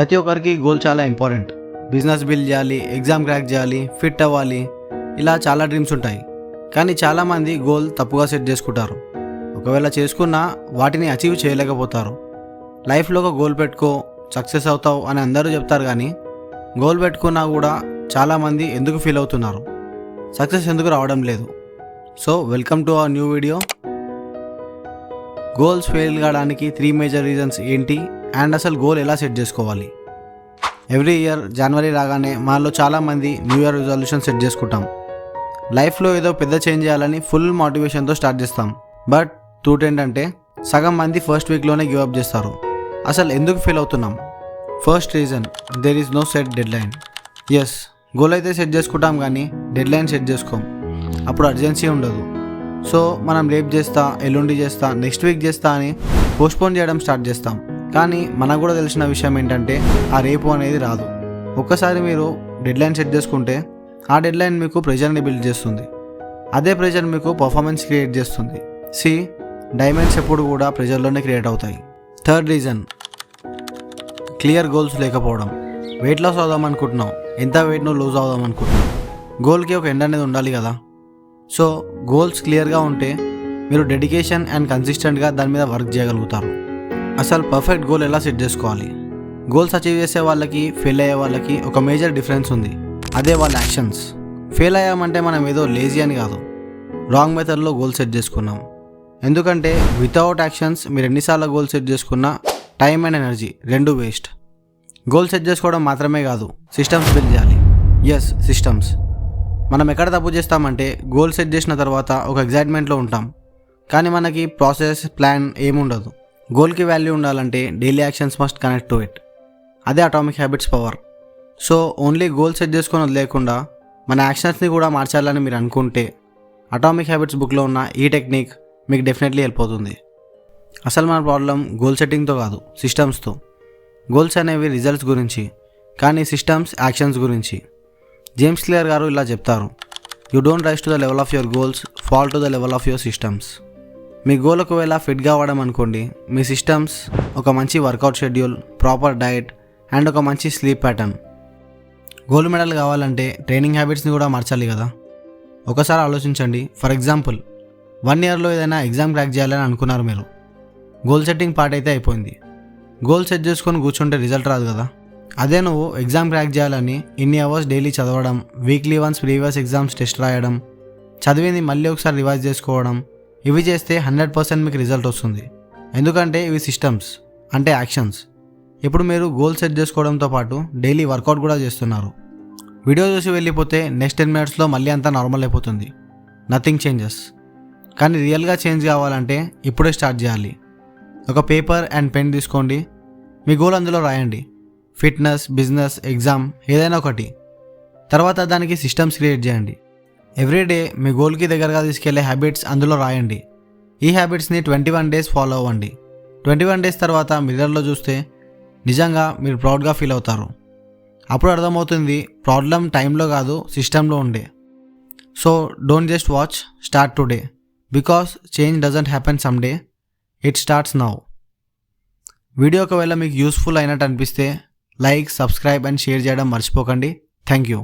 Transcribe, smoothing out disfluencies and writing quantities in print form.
ప్రతి ఒక్కరికి గోల్ చాలా ఇంపార్టెంట్. బిజినెస్ బిల్డ్ చేయాలి, ఎగ్జామ్ క్రాక్ చేయాలి, ఫిట్ అవ్వాలి, ఇలా చాలా డ్రీమ్స్ ఉంటాయి. కానీ చాలామంది గోల్ తప్పుగా సెట్ చేసుకుంటారు. ఒకవేళ చేసుకున్నా వాటిని అచీవ్ చేయలేకపోతారు. లైఫ్లో ఒక గోల్ పెట్టుకో, సక్సెస్ అవుతావు అని అందరూ చెప్తారు, కానీ గోల్ పెట్టుకున్నా కూడా చాలామంది ఎందుకు ఫీల్ అవుతున్నారు, సక్సెస్ ఎందుకు రావడం లేదు? So welcome to our new video. Goals fail కావడానికి 3 మేజర్ రీజన్స్ ఏంటి అండ్ అసలు గోల్ ఎలా సెట్ చేసుకోవాలి? ఎవ్రీ ఇయర్ జనవరి రాగానే మనలో చాలామంది న్యూ ఇయర్ రిజల్యూషన్ సెట్ చేసుకుంటాం. లైఫ్లో ఏదో పెద్ద చేంజ్ చేయాలని ఫుల్ మోటివేషన్తో స్టార్ట్ చేస్తాం. బట్ ట్రూత్ ఏంటంటే సగం మంది ఫస్ట్ వీక్లోనే గివ్ అప్ చేస్తారు. అసలు ఎందుకు ఫెయిల్ అవుతున్నాం? First reason, there is no set deadline. Yes, goal అయితే సెట్ చేసుకుంటాం కానీ డెడ్ లైన్ సెట్ చేసుకోం. అప్పుడు అర్జెన్సీ ఉండదు. సో మనం రేపు చేస్తా, ఎల్లుండి చేస్తా, నెక్స్ట్ వీక్ చేస్తా అని పోస్ట్పోన్ చేయడం స్టార్ట్ చేస్తాం. కానీ మనకు కూడా తెలిసిన విషయం ఏంటంటే ఆ రేపు అనేది రాదు. ఒక్కసారి మీరు డెడ్ లైన్ సెట్ చేసుకుంటే ఆ డెడ్ లైన్ మీకు ప్రెషర్ని బిల్డ్ చేస్తుంది. అదే ప్రెషర్ మీకు పర్ఫార్మెన్స్ క్రియేట్ చేస్తుంది. డైమండ్స్ ఎప్పుడు కూడా ప్రెషర్లోనే క్రియేట్ అవుతాయి. థర్డ్ రీజన్, క్లియర్ గోల్స్ లేకపోవడం. వెయిట్ లాస్ అవుదాం అనుకుంటున్నావు, ఎంత వెయిట్ నువ్వు లూజ్ అవుదాం అనుకుంటున్నావు, గోల్కి ఒక ఎండ్ అనేది ఉండాలి కదా. సో గోల్స్ క్లియర్గా ఉంటే మీరు డెడికేషన్ అండ్ కన్సిస్టెంట్గా దాని మీద వర్క్ చేయగలుగుతారు. అసలు పర్ఫెక్ట్ గోల్ ఎలా సెట్ చేసుకోవాలి? గోల్స్ అచీవ్ చేసే వాళ్ళకి, ఫెయిల్ అయ్యే వాళ్ళకి ఒక మేజర్ డిఫరెన్స్ ఉంది. అదే వాళ్ళ యాక్షన్స్. ఫెయిల్ అయ్యామంటే మనం ఏదో లేజీ అని కాదు, రాంగ్ మెథడ్లో గోల్ సెట్ చేసుకున్నాం. ఎందుకంటే వితౌట్ యాక్షన్స్ మీరు ఎన్నిసార్లు గోల్ సెట్ చేసుకున్నా టైం అండ్ ఎనర్జీ రెండు వేస్ట్. గోల్ సెట్ చేసుకోవడం మాత్రమే కాదు, సిస్టమ్స్ బిల్డ్ చేయాలి. Yes, systems. మనం ఎక్కడ తప్పు చేస్తామంటే గోల్ సెట్ చేసిన తర్వాత ఒక ఎగ్జైట్మెంట్లో ఉంటాం, కానీ మనకి ప్రాసెస్, ప్లాన్ ఏముండదు. గోల్కి వాల్యూ ఉండాలంటే daily actions must connect to it. అదే atomic habits power. So only goal set చేసుకొని వదిలేకుండా మన యాక్షన్స్ని కూడా మార్చాలని మీరు అనుకుంటే అటామిక్ హ్యాబిట్స్ బుక్లో ఉన్న ఈ టెక్నిక్ మీకు డెఫినెట్లీ హెల్ప్ అవుతుంది. అసలు మన ప్రాబ్లం గోల్ సెట్టింగ్తో కాదు, సిస్టమ్స్తో. గోల్స్ అనేవి రిజల్ట్స్ గురించి, కానీ సిస్టమ్స్ యాక్షన్స్ గురించి. జేమ్స్ క్లియర్ గారు ఇలా చెప్తారు, you don't rise to the level of your goals, fall to the level of your systems. మీ గోల్ ఒకవేళ ఫిట్గా అవ్వడం అనుకోండి, మీ సిస్టమ్స్ ఒక మంచి workout schedule, proper diet and ఒక మంచి స్లీప్ ప్యాటర్న్. గోల్డ్ మెడల్ కావాలంటే ట్రైనింగ్ హ్యాబిట్స్ని కూడా మార్చాలి కదా. ఒకసారి ఆలోచించండి. ఫర్ ఎగ్జాంపుల్ 1 ఇయర్లో ఏదైనా ఎగ్జామ్ క్రాక్ చేయాలని అనుకున్నారు మీరు. గోల్ సెట్టింగ్ పార్ట్ అయితే అయిపోయింది. గోల్ సెట్ చేసుకొని కూర్చుంటే రిజల్ట్ రాదు కదా. అదే నువ్వు ఎగ్జామ్ క్రాక్ చేయాలని ఇన్ని అవర్స్ డైలీ చదవడం, weekly once previous exams test రాయడం, చదివింది మళ్ళీ ఒకసారి రివైజ్ చేసుకోవడం, ఇవి చేస్తే 100% మీకు రిజల్ట్ వస్తుంది. ఎందుకంటే ఇవి సిస్టమ్స్ అంటే యాక్షన్స్. ఇప్పుడు మీరు గోల్ సెట్ చేసుకోవడంతో పాటు డైలీ వర్కౌట్ కూడా చేస్తున్నారు. వీడియో చూసి వెళ్ళిపోతే నెక్స్ట్ 10 మినిట్స్లో మళ్ళీ అంతా నార్మల్ అయిపోతుంది, నథింగ్ చేంజెస్. కానీ రియల్గా చేంజ్ కావాలంటే ఇప్పుడే స్టార్ట్ చేయాలి. ఒక పేపర్ అండ్ పెన్ తీసుకోండి, మీ గోల్ అందులో రాయండి. ఫిట్నెస్, బిజినెస్, ఎగ్జామ్ ఏదైనా ఒకటి. తర్వాత దానికి సిస్టమ్స్ క్రియేట్ చేయండి. ఎవ్రీడే మీ గోల్కి దగ్గరగా తీసుకెళ్లే హ్యాబిట్స్ అందులో రాయండి. ఈ హ్యాబిట్స్ని 21 డేస్ ఫాలో అవ్వండి. 21 డేస్ తర్వాత మిర్రర్లో చూస్తే నిజంగా మీరు ప్రౌడ్గా ఫీల్ అవుతారు. అప్పుడు అర్థమవుతుంది ప్రాబ్లం టైంలో కాదు, సిస్టంలో ఉండే. So don't just watch, start today. Because change doesn't happen some day, it starts now. Video ఒకవేళ మీకు యూస్ఫుల్ అయినట్టు అనిపిస్తే లైక్, సబ్స్క్రైబ్ అండ్ షేర్ చేయడం మర్చిపోకండి. Thank you.